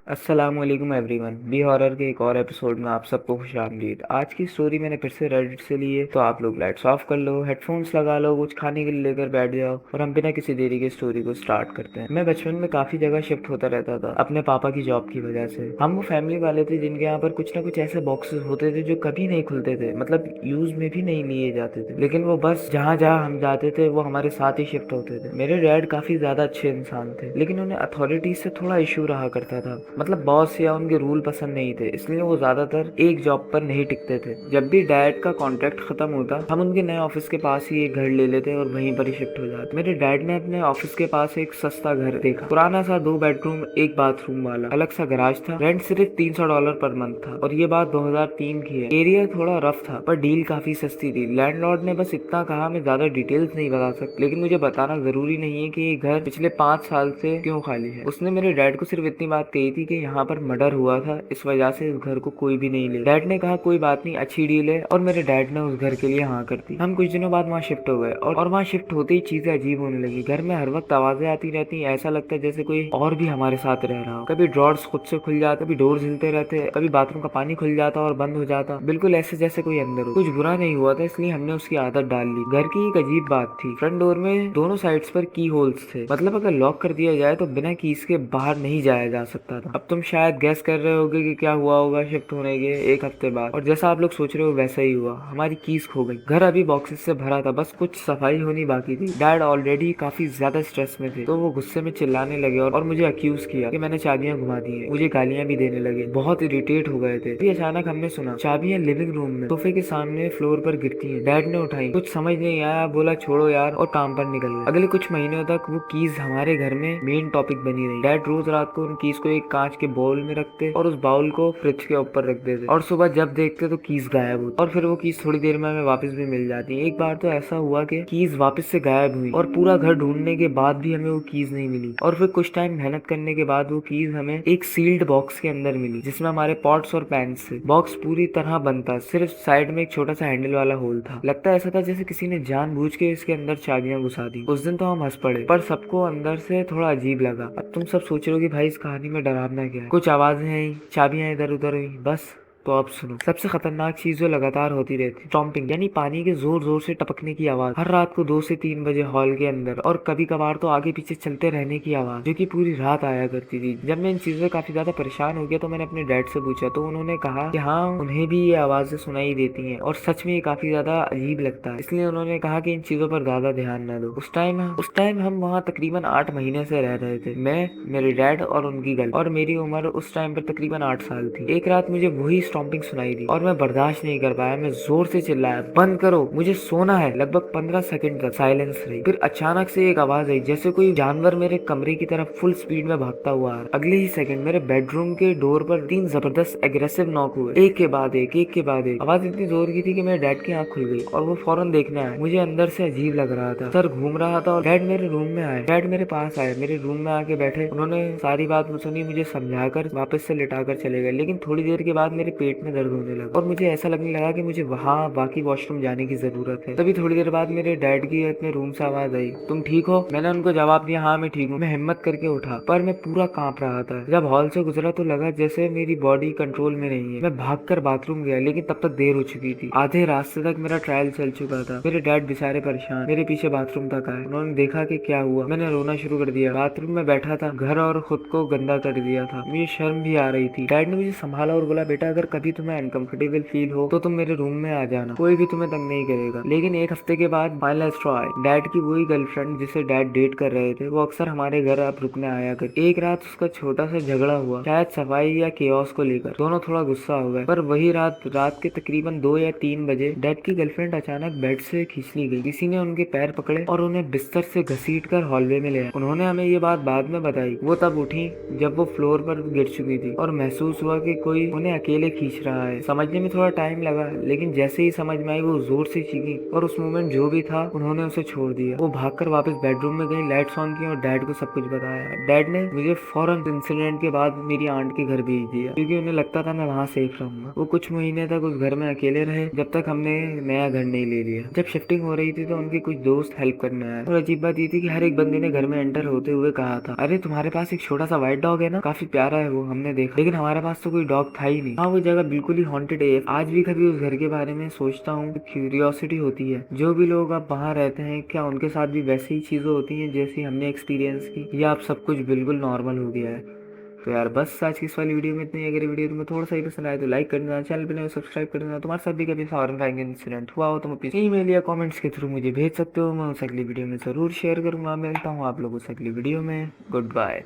अस्सलामुअलैकुम everyone, B horror के एक और एपिसोड में आप सबको खुशामदीद। आज की स्टोरी मैंने फिर से रेडिट से ली है, तो आप लोग लाइट्स ऑफ कर लो, हेडफोन्स लगा लो, कुछ खाने के लिए लेकर बैठ जाओ और हम बिना किसी देरी के स्टोरी को स्टार्ट करते हैं। मैं बचपन में काफी जगह शिफ्ट होता रहता था अपने पापा की जॉब की वजह से। हम वो फैमिली वाले थे जिनके यहाँ पर कुछ ना कुछ ऐसे बॉक्सेस होते थे जो कभी नहीं खुलते थे, मतलब यूज में भी नहीं लिए जाते थे, लेकिन वो बस जहाँ जहाँ हम जाते थे वो हमारे साथ ही शिफ्ट होते थे। मेरे डैड काफी ज्यादा अच्छे इंसान थे, लेकिन उन्हें अथॉरिटीज से थोड़ा इशू रहा करता था, मतलब बॉस या उनके रूल पसंद नहीं थे, इसलिए वो ज्यादातर एक जॉब पर नहीं टिकते थे। जब भी डैड का कॉन्ट्रैक्ट खत्म होता हम उनके नए ऑफिस के पास ही एक घर ले लेते और वहीं पर ही शिफ्ट हो जाते। मेरे डैड ने अपने ऑफिस के पास एक सस्ता घर देखा, पुराना सा 2 बेडरूम 1 बाथरूम वाला अलग सा गराज था। रेंट सिर्फ $300 पर मंथ था और ये बात 2003 की है। एरिया थोड़ा रफ था पर डील काफी सस्ती थी। लैंडलॉर्ड ने बस इतना कहा, मैं ज्यादा डिटेल्स नहीं बता सकता, लेकिन मुझे बताना जरूरी नहीं है कि ये घर पिछले 5 साल से क्यों खाली है। उसने मेरे डैड को सिर्फ इतनी बात कही थी कि यहाँ पर मर्डर हुआ था, इस वजह से इस घर को कोई भी नहीं ले। डैड ने कहा कोई बात नहीं, अच्छी डील है, और मेरे डैड ने उस घर के लिए हाँ कर दी। हम कुछ दिनों बाद वहाँ शिफ्ट हो गए और वहाँ शिफ्ट होते ही चीजें अजीब होने लगी। घर में हर वक्त आवाजें आती रहती, ऐसा लगता है जैसे कोई और भी हमारे साथ रह रहा हो। कभी ड्रॉर्स खुद से खुल जाते, कभी डोर हिलते रहते, कभी बाथरूम का पानी खुल जाता और बंद हो जाता, बिल्कुल ऐसे जैसे कोई अंदर हो। कुछ बुरा नहीं हुआ था, इसलिए हमने उसकी आदत डाल ली। घर की एक अजीब बात थी, फ्रंट डोर में दोनों साइड्स पर की होल्स थे, मतलब अगर लॉक कर दिया जाए तो बिना कीज के बाहर नहीं जाया जा सकता था। अब तुम शायद गैस कर रहे होगे कि क्या हुआ होगा शिफ्ट होने के 1 हफ्ते बाद, और जैसा आप लोग सोच रहे हो वैसा ही हुआ, हमारी कीज खो गई। घर अभी बॉक्सेस से भरा था, बस कुछ सफाई होनी बाकी थी। डैड ऑलरेडी काफी ज्यादा स्ट्रेस में थे, तो वो गुस्से में चिल्लाने लगे और मुझे अक्यूज किया कि मैंने चाबियां घुमा दी है। मुझे गालियां भी देने लगे, बहुत इरिटेट हो गए थे। फिर अचानक हमने सुना चाबियां लिविंग रूम में सोफे के सामने फ्लोर पर गिरती हैं। डैड ने उठाई, कुछ समझ नहीं आया, बोला छोड़ो यार, और काम पर निकल गए। अगले कुछ महीनों तक वो कीज हमारे घर में मेन टॉपिक बनी रही। डैड रोज रात को उन कीज को एक कांच के बाउल में रखते और उस बाउल को फ्रिज के ऊपर रख देते, और सुबह जब देखते तो कीज गायब होती, और फिर वो कीज थोड़ी देर में हमें वापस भी मिल जाती। एक बार तो ऐसा हुआ कि कीज वापस से गायब हुई और पूरा घर ढूंढने के बाद भी हमें वो कीज नहीं मिली, और फिर कुछ टाइम मेहनत करने के बाद वो कीज हमें एक सील्ड बॉक्स के अंदर मिली, जिसमें हमारे पॉट्स और पैंस थे। बॉक्स पूरी तरह बंद था, सिर्फ साइड में एक छोटा सा हैंडल वाला होल था। लगता ऐसा था जैसे किसी ने जानबूझ के इसके अंदर चाबियां घुसा दी। उस दिन तो हम हंस पड़े, पर सबको अंदर से थोड़ा अजीब लगा। अब तुम सब सोच रहे हो कि भाई इस कहानी में डरावना क्या है, कुछ आवाजें आई, चाबियां इधर उधर हुई, बस। तो अब सुनो, सबसे खतरनाक चीज जो लगातार होती रहती, स्टॉम्पिंग, यानी पानी के जोर जोर से टपकने की आवाज, हर रात को 2 से 3 बजे हॉल के अंदर, और कभी कभार तो आगे पीछे चलते रहने की आवाज, जो कि पूरी रात आया करती थी। जब मैं इन चीजों से काफी ज्यादा परेशान हो गया तो मैंने अपने डैड से पूछा, तो उन्होंने कहा कि हाँ, उन्हें भी ये आवाजें सुनाई देती हैं और सच में ये काफी ज्यादा अजीब लगता है, इसलिए उन्होंने कहा कि इन चीजों पर ज्यादा ध्यान न दो। उस टाइम हम वहाँ तकरीबन 8 महीने से रह रहे थे, मैं, मेरे डैड और उनकी गर्ल, और मेरी उम्र उस टाइम पर तकरीबन 8 साल थी। एक रात मुझे वही स्टॉम्पिंग सुनाई दी और मैं बर्दाश्त नहीं कर पाया, मैं जोर से चिल्लाया, बंद करो, मुझे सोना है। लगभग 15 सेकंड तक साइलेंस रही, फिर अचानक से एक आवाज आई, जैसे कोई जानवर मेरे कमरे की तरफ फुल स्पीड में भागता हुआ आ रहा। अगले ही सेकंड मेरे बेडरूम के डोर पर 3 जबरदस्त एग्रेसिव नॉक हुए, एक के बाद एक। आवाज इतनी जोर की थी कि मेरे डैड की आंख खुल गई और वो फौरन देखने आए। मुझे अंदर से अजीब लग रहा था, सर घूम रहा था, और डैड मेरे रूम में आए। डैड मेरे पास आए, मेरे रूम में आके बैठे, उन्होंने सारी बात सुनी, मुझे समझाकर वापस से लिटाकर चले गए। लेकिन थोड़ी देर के बाद मेरे पेट में दर्द होने लगा और मुझे ऐसा लगने लगा कि मुझे वहाँ बाकी वॉशरूम जाने की जरूरत है। तभी थोड़ी देर बाद मेरे डैड की अपने रूम से आवाज आई, तुम ठीक हो? मैंने उनको जवाब दिया, हाँ मैं ठीक हूँ। मैं हिम्मत करके उठा, पर मैं पूरा कांप रहा था। जब हॉल से गुजरा तो लगा जैसे मेरी बॉडी कंट्रोल में नहीं है। मैं भागकर बाथरूम गया, लेकिन तब तक देर हो चुकी थी। आधे रास्ते तक मेरा ट्रायल चल चुका था। मेरे डैड बेचारे परेशान मेरे पीछे बाथरूम तक आए। उन्होंने देखा कि क्या हुआ, मैंने रोना शुरू कर दिया। बाथरूम में बैठा था, घर और खुद को गंदा कर दिया था। मुझे शर्म भी आ रही थी। डैड ने मुझे संभाला और बोला, बेटा अगर कभी तुम्हें अनकंफर्टेबल फील हो तो तुम मेरे रूम में आ जाना, कोई भी तुम्हें तंग नहीं करेगा। लेकिन 1 हफ्ते के बाद फाइनल स्ट्रॉ आया। डैड की वही गर्लफ्रेंड जिसे डैड डेट कर रहे थे, वो अक्सर हमारे घर अब रुकने आया कर। एक रात उसका छोटा सा झगड़ा हुआ, शायद सफाई या केओस को लेकर। दोनों थोड़ा गुस्सा हो गए, पर वही रात के तकरीबन 2 या 3 बजे डैड की गर्लफ्रेंड अचानक बेड से खींच ली गई। किसी ने उनके पैर पकड़े और उन्हें बिस्तर से घसीट कर हॉलवे में ले आए। उन्होंने हमें ये बात बाद में बताई। वो तब उठी जब वो फ्लोर पर गिर चुकी थी और महसूस हुआ कि कोई उन्हें अकेले खींच रहा है। समझने में थोड़ा टाइम लगा, लेकिन जैसे ही समझ में आई वो जोर से चीखी और उस मोमेंट जो भी था उन्होंने उसे छोड़ दिया। वो भागकर वापस बेडरूम में गई, लाइट्स ऑन की और डैड को सब कुछ बताया। डैड ने मुझे फौरन इंसिडेंट के बाद मेरी आंट के घर भेज दिया, क्योंकि उन्हें लगता था मैं वहाँ सेफ रहूंगा। वो कुछ महीने तक उस घर में अकेले रहे जब तक हमने नया घर नहीं ले लिया। जब शिफ्टिंग हो रही थी तो उनके कुछ दोस्त हेल्प करने आए, और अजीब बात ये थी कि हर एक बंदे ने घर में एंटर होते हुए कहा था, अरे तुम्हारे पास एक छोटा सा व्हाइट डॉग है ना, काफी प्यारा है वो, हमने देखा। लेकिन हमारे पास तो कोई डॉग था ही नहीं। हाँ, वो जगह बिल्कुल ही हॉन्टेड है। आज भी कभी उस घर के बारे में सोचता हूँ तो क्यूरियोसिटी होती है, जो भी लोग अब वहाँ रहते हैं क्या उनके साथ भी वैसी ही चीजें होती हैं जैसी हमने एक्सपीरियंस की, या अब सब कुछ बिल्कुल नॉर्मल हो गया है। तो यार बस आज की इस वाली वीडियो में इतनी। अगर वीडियो तुम्हें थोड़ा सा ही पसंद आए तो लाइक कर देना, चैनल पे नए सब्सक्राइब कर देना। तुम्हारे साथ भी कभी हॉरर इंसिडेंट हुआ हो तो अपनी ईमेल या कमेंट्स के थ्रू मुझे भेज सकते हो, मैं उस अगली वीडियो में जरूर शेयर करूंगा। मिलता हूँ आप लोगों से अगली वीडियो में। Good bye.